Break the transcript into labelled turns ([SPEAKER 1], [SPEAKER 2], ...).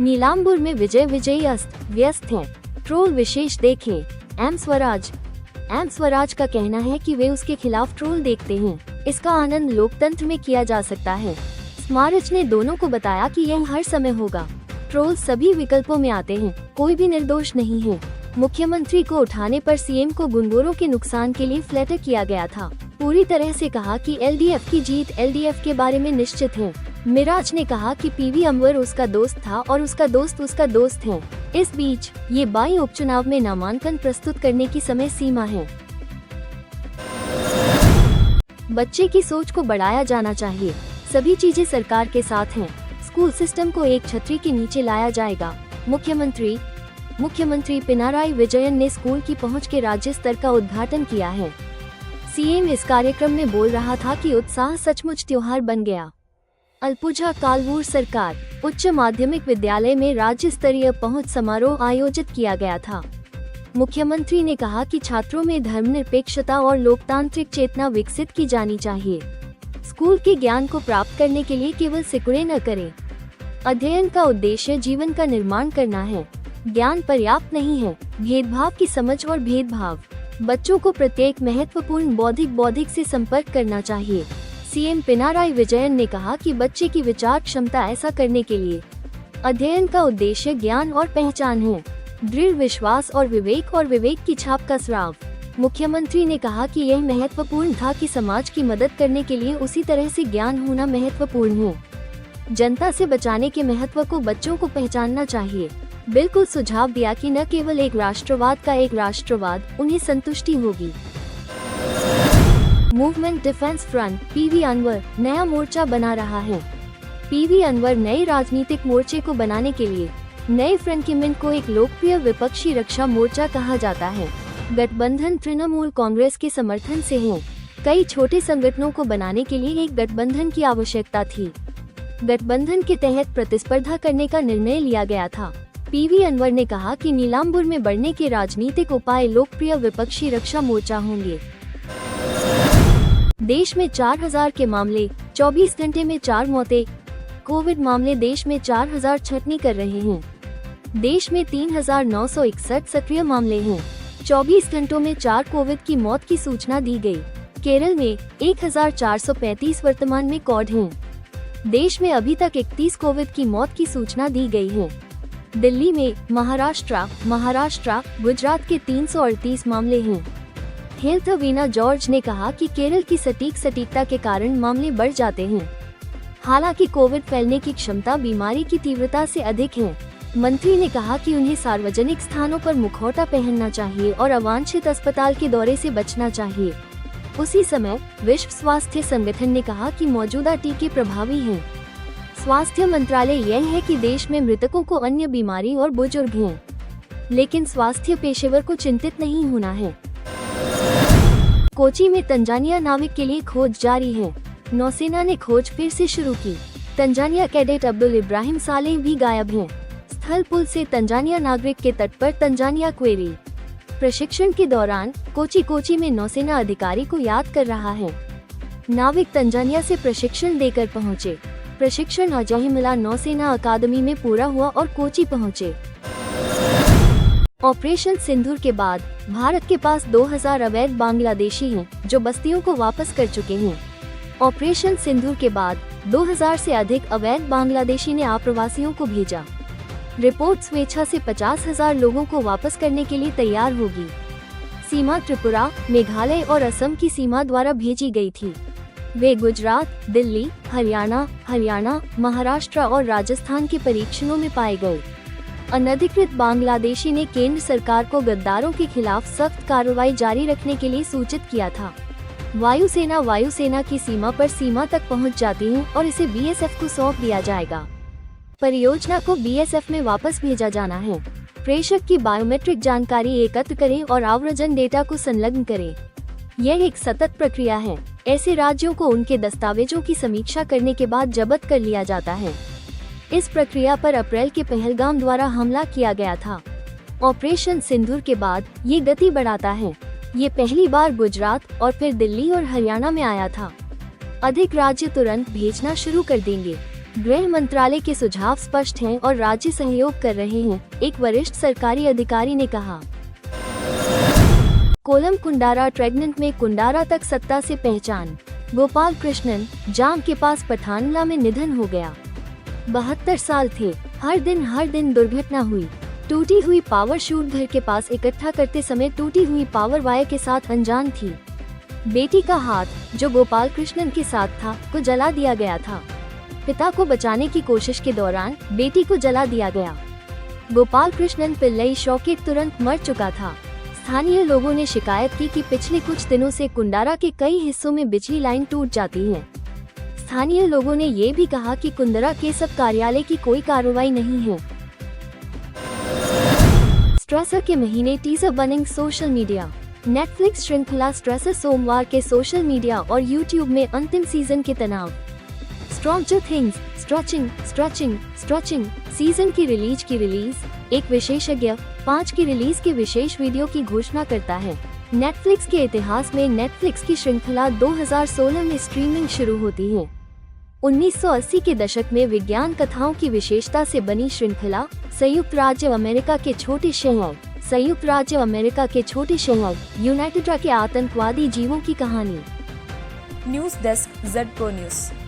[SPEAKER 1] नीलाम्बुर में विजय विजयी अस्त व्यस्त हैं। ट्रोल विशेष देखें। एम स्वराज का कहना है कि वे उसके खिलाफ ट्रोल देखते हैं। इसका आनंद लोकतंत्र में किया जा सकता है। स्मारच ने दोनों को बताया कि यह हर समय होगा। ट्रोल सभी विकल्पों में आते हैं, कोई भी निर्दोष नहीं है। मुख्यमंत्री को उठाने पर सीएम को गुनगोरों के नुकसान के लिए फ्लैटर किया गया था। पूरी तरह से कहा कि एलडीएफ की जीत एलडीएफ के बारे में निश्चित है। मिराज ने कहा कि पीवी अनवर उसका दोस्त था और उसका दोस्त है। इस बीच ये 22 उपचुनाव में नामांकन प्रस्तुत करने की समय सीमा है। बच्चे की सोच को बढ़ाया जाना चाहिए। सभी चीजें सरकार के साथ हैं। स्कूल सिस्टम को एक छतरी के नीचे लाया जाएगा। मुख्यमंत्री पिनाराई विजयन ने स्कूल की पहुंच के राज्य स्तर का उद्घाटन किया है। सीएम इस कार्यक्रम में बोल रहा था कि उत्साह सचमुच त्योहार बन गया। अलपुझा कालवूर सरकार उच्च माध्यमिक विद्यालय में राज्य स्तरीय पहुंच समारोह आयोजित किया गया था। मुख्यमंत्री ने कहा कि छात्रों में धर्मनिरपेक्षता और लोकतांत्रिक चेतना विकसित की जानी चाहिए। स्कूल के ज्ञान को प्राप्त करने के लिए केवल सिकुड़े न करें। अध्ययन का उद्देश्य जीवन का निर्माण करना है। ज्ञान पर्याप्त नहीं है। भेदभाव की समझ और भेदभाव। बच्चों को प्रत्येक महत्वपूर्ण बौद्धिक से संपर्क करना चाहिए। सीएम पिनाराई विजयन ने कहा कि बच्चे की विचार क्षमता ऐसा करने के लिए अध्ययन का उद्देश्य ज्ञान और पहचान है। दृढ़ विश्वास और विवेक की छाप का स्राव। मुख्यमंत्री ने कहा कि यह महत्वपूर्ण था कि समाज की मदद करने के लिए उसी तरह से ज्ञान होना महत्वपूर्ण है। जनता से बचाने के महत्व को बच्चों को पहचानना चाहिए। बिल्कुल सुझाव दिया कि न केवल एक राष्ट्रवाद उन्हें संतुष्टि होगी। Movement defence front PV Anwar नया मोर्चा बना रहा है। पीवी अनवर नए राजनीतिक मोर्चे को बनाने के लिए नए फ्रंटमेंट को एक लोकप्रिय विपक्षी रक्षा मोर्चा कहा जाता है। गठबंधन तृणमूल कांग्रेस के समर्थन से है। कई छोटे संगठनों को बनाने के लिए एक गठबंधन की आवश्यकता थी। गठबंधन के तहत प्रतिस्पर्धा करने का निर्णय लिया गया था। पीवी अनवर ने कहा कि नीलाम्बुर में बढ़ने के राजनीतिक उपाय लोकप्रिय विपक्षी रक्षा मोर्चा होंगे। देश में 4000 के मामले, 24 घंटे में 4 मौतें। कोविड मामले देश में 4000 छटनी कर रहे हैं। देश में 3961 सक्रिय मामले हैं। 24 घंटों में 4 कोविड की मौत की सूचना दी गई। केरल में 1435 वर्तमान में कॉड हैं। देश में अभी तक 31 कोविड की मौत की सूचना दी गई है। दिल्ली में महाराष्ट्र, गुजरात के 338 मामले हैं। हेल्थ वीना जॉर्ज ने कहा कि केरल की सटीकता के कारण मामले बढ़ जाते हैं। हालांकि कोविड फैलने की क्षमता बीमारी की तीव्रता से अधिक है। मंत्री ने कहा कि उन्हें सार्वजनिक स्थानों पर मुखौटा पहनना चाहिए और अवांछित अस्पताल के दौरे से बचना चाहिए। उसी समय विश्व स्वास्थ्य संगठन ने कहा कि मौजूदा टीके प्रभावी हैं। स्वास्थ्य मंत्रालय यह है कि देश में मृतकों को अन्य बीमारी और बुजुर्ग हैं, लेकिन स्वास्थ्य पेशेवर को चिंतित नहीं होना है। कोची में तंजानिया नाविक के लिए खोज जारी है। नौसेना ने खोज फिर से शुरू की। तंजानिया कैडेट अब्दुल इब्राहिम सालेह भी गायब हैं। स्थल पुल से तंजानिया नागरिक के तट पर तंजानिया क्वेरी। प्रशिक्षण के दौरान कोची में नौसेना अधिकारी को याद कर रहा है। नाविक तंजानिया से प्रशिक्षण देकर पहुंचे। प्रशिक्षण अजहिमला नौसेना अकादमी में पूरा हुआ और कोची पहुंचे। ऑपरेशन सिंदूर के बाद भारत के पास 2000 अवैध बांग्लादेशी हैं, जो बस्तियों को वापस कर चुके हैं। ऑपरेशन सिंदूर के बाद 2000 से अधिक अवैध बांग्लादेशी ने आप्रवासियों को भेजा। रिपोर्ट स्वेच्छा से 50,000 लोगों को वापस करने के लिए तैयार होगी। सीमा त्रिपुरा, मेघालय और असम की सीमा द्वारा भेजी गई थी। वे गुजरात, दिल्ली, हरियाणा, महाराष्ट्र और राजस्थान के परीक्षणों में पाए गए। अनधिकृत बांग्लादेशी ने केंद्र सरकार को गद्दारों के खिलाफ सख्त कार्रवाई जारी रखने के लिए सूचित किया था। वायुसेना की सीमा पर सीमा तक पहुंच जाती है और इसे बीएसएफ को सौंप दिया जाएगा। परियोजना को बीएसएफ में वापस भेजा जाना है। प्रेषक की बायोमेट्रिक जानकारी एकत्र करें और आव्रजन डेटा को संलग्न करें। यह एक सतत प्रक्रिया है। ऐसे राज्यों को उनके दस्तावेजों की समीक्षा करने के बाद जब्त कर लिया जाता है। इस प्रक्रिया पर अप्रैल के पहलगाम द्वारा हमला किया गया था। ऑपरेशन सिंदूर के बाद ये गति बढ़ाता है। ये पहली बार गुजरात और फिर दिल्ली और हरियाणा में आया था। अधिक राज्य तुरंत भेजना शुरू कर देंगे। गृह मंत्रालय के सुझाव स्पष्ट हैं और राज्य सहयोग कर रहे हैं, एक वरिष्ठ सरकारी अधिकारी ने कहा। कोलम कुंडारा प्रेग्नेंट में कुंडारा तक सत्ता से पहचान। गोपाल कृष्णन जाम के पास पठानला में निधन हो गया। 72 साल थे। हर दिन दुर्घटना हुई। टूटी हुई पावर शूट घर के पास इकट्ठा करते समय टूटी हुई पावर वायर के साथ अनजान थी। बेटी का हाथ जो गोपाल कृष्णन के साथ था को जला दिया गया था। पिता को बचाने की कोशिश के दौरान बेटी को जला दिया गया। गोपाल कृष्णन पिल्लई शौके तुरंत मर चुका था। स्थानीय लोगों ने शिकायत की कि पिछले कुछ दिनों से कुंडारा के कई हिस्सों में बिजली लाइन टूट जाती है। स्थानीय लोगों ने ये भी कहा कि कुंडारा के सब कार्यालय की कोई कार्रवाई नहीं है। स्ट्रेसर के महीने teaser Warring social media. Netflix श्रृंखला स्ट्रेसर सोमवार के सोशल मीडिया और यूट्यूब में अंतिम सीजन के तनाव। स्ट्रेंजर थिंग्स स्ट्रेचिंग सीजन की रिलीज एक विशेषज्ञ 5 की रिलीज के विशेष वीडियो की घोषणा करता है। नेटफ्लिक्स के इतिहास में नेटफ्लिक्स की श्रृंखला 2016 में स्ट्रीमिंग शुरू होती है। 1980 के दशक में विज्ञान कथाओं की विशेषता से बनी श्रृंखला संयुक्त राज्य अमेरिका के छोटे शहर यूनाइटेड के आतंकवादी जीवों की कहानी।
[SPEAKER 2] News desk Z Pro news.